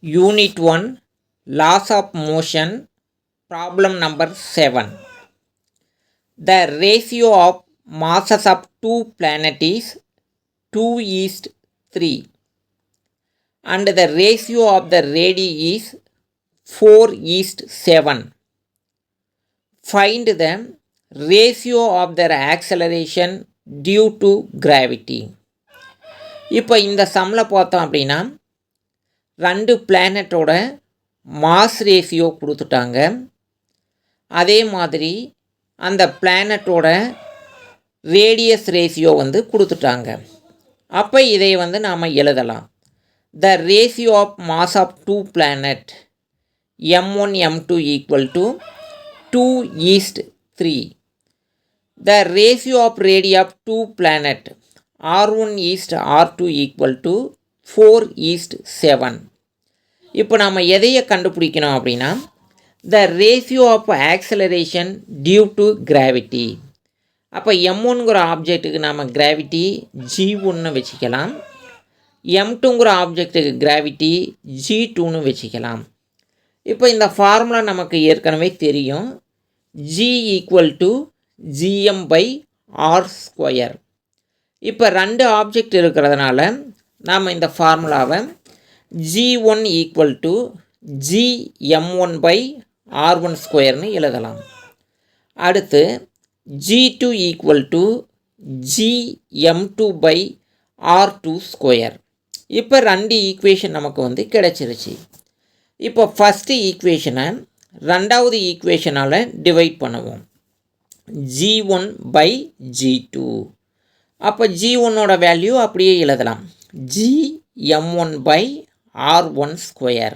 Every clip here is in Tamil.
Unit 1 Laws of Motion Problem number 7. The ratio of masses of two planets is 2:3 and the ratio of the radii is 4:7. Find the ratio of their acceleration due to gravity. இப்போ இந்த சம்மில் பார்த்தோம் அப்படின்னா ரெண்டு பிளானட்டோட மாஸ் ரேஷியோ கொடுத்துட்டாங்க. அதே மாதிரி அந்த பிளானட்டோட ரேடியஸ் ரேஷியோ கொடுத்துட்டாங்க. அப்போ இதை நாம் எழுதலாம். The ratio of mass of two planet m1 m2 equal to 2:3. The ratio of radii of two planet r1 r2 equal to 4:7. இப்போ நாம் எதையை கண்டுபிடிக்கணும் அப்படின்னா the ratio of acceleration due to gravity. அப்போ m1ங்கிற ஆப்ஜெக்ட்டுக்கு நாம் கிராவிட்டி g1 வச்சுக்கலாம், m2ங்கிற ஆப்ஜெக்ட்டுக்கு கிராவிட்டி g2 வச்சுக்கலாம். இப்போ இந்த ஃபார்முலா நமக்கு ஏற்கனவே தெரியும். g equal to gm/r². இப்போ ரெண்டு ஆப்ஜெக்ட் இருக்கிறதுனால நாம் இந்த ஃபார்முலாவை g1 ஈக்குவல் டு gm1/r1² எழுதலாம். அடுத்து g2 ஈக்குவல் டு gm2/r2². இப்போ ரெண்டு ஈக்குவேஷன் நமக்கு கிடைச்சிருச்சு. இப்போ ஃபஸ்ட்டு ஈக்குவேஷனை ரெண்டாவது ஈக்குவேஷனால் டிவைட் பண்ணுவோம். g1/g2. அப்போ g1ஓட வேல்யூ அப்படியே எழுதலாம், gm1/r1².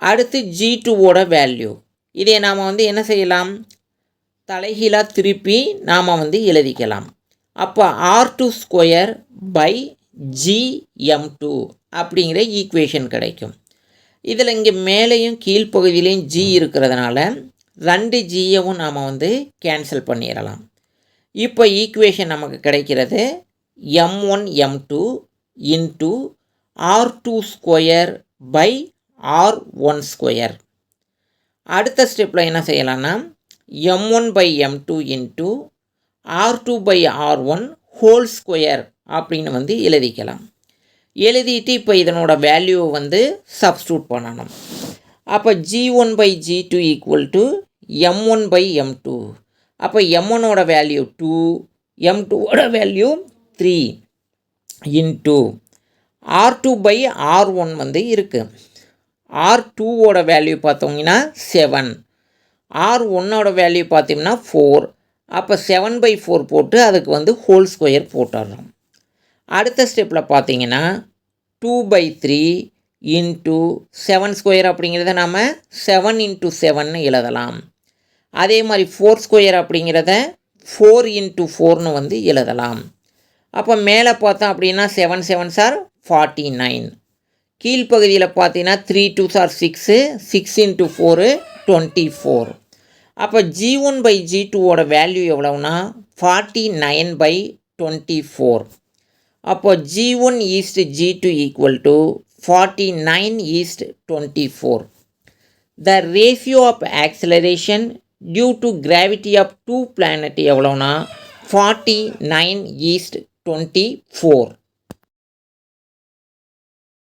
அடுத்து g2ஓட வேல்யூ இதை நாம் என்ன செய்யலாம், தலைகீழாக திருப்பி நாம் எழுதிக்கலாம். அப்போ r2²/gm2 அப்படிங்கிற ஈக்குவேஷன் கிடைக்கும். இதில் இங்கே மேலேயும் கீழ்ப்பகுதியிலையும் g இருக்கிறதுனால ரெண்டு ஜியவும் நாம் கேன்சல் பண்ணிடலாம். இப்போ ஈக்குவேஷன் நமக்கு கிடைக்கிறது m1 m2 இன்ட்டு r2²/r1². அடுத்த ஸ்டெப்பில் என்ன செய்யலாம்னா m1/m2 இன்ட்டு r2/r1² அப்படின்னு எழுதிக்கலாம். எழுதிட்டு இப்போ இதனோட வேல்யூவை சப்ஸ்டியூட் பண்ணணும். அப்போ g1/g2 ஈக்குவல் டு m1/m2. அப்போ m1ஓட வேல்யூ 2, m2ஓட வேல்யூ 3 இன்ட்டு r2/r1 இருக்குது. r2ஓட வேல்யூ பார்த்தோங்கன்னா 7, r1ஓட வேல்யூ பார்த்தோம்னா 4. அப்போ 7/4 போட்டு அதுக்கு ஹோல்² போட்டுடுறோம். அடுத்த ஸ்டெப்பில் பார்த்தீங்கன்னா 2/3 இன்ட்டு 7² அப்படிங்கிறத நாம் 7 × 7 எழுதலாம். அதே மாதிரி 4² அப்படிங்கிறத 4 × 4 எழுதலாம். அப்போ மேலே பார்த்தோம் அப்படின்னா 7 7s are 49. கீழ்ப்பகுதியில் பார்த்தீங்கன்னா 3 2s are 6, 6 × 4 24. அப்போ g1/g2ஓட வேல்யூ எவ்வளவுனா 49/24. அப்போ g1 g2 equal to 49:24. The ratio of acceleration due to gravity of two planets எவ்வளோனா 49:24.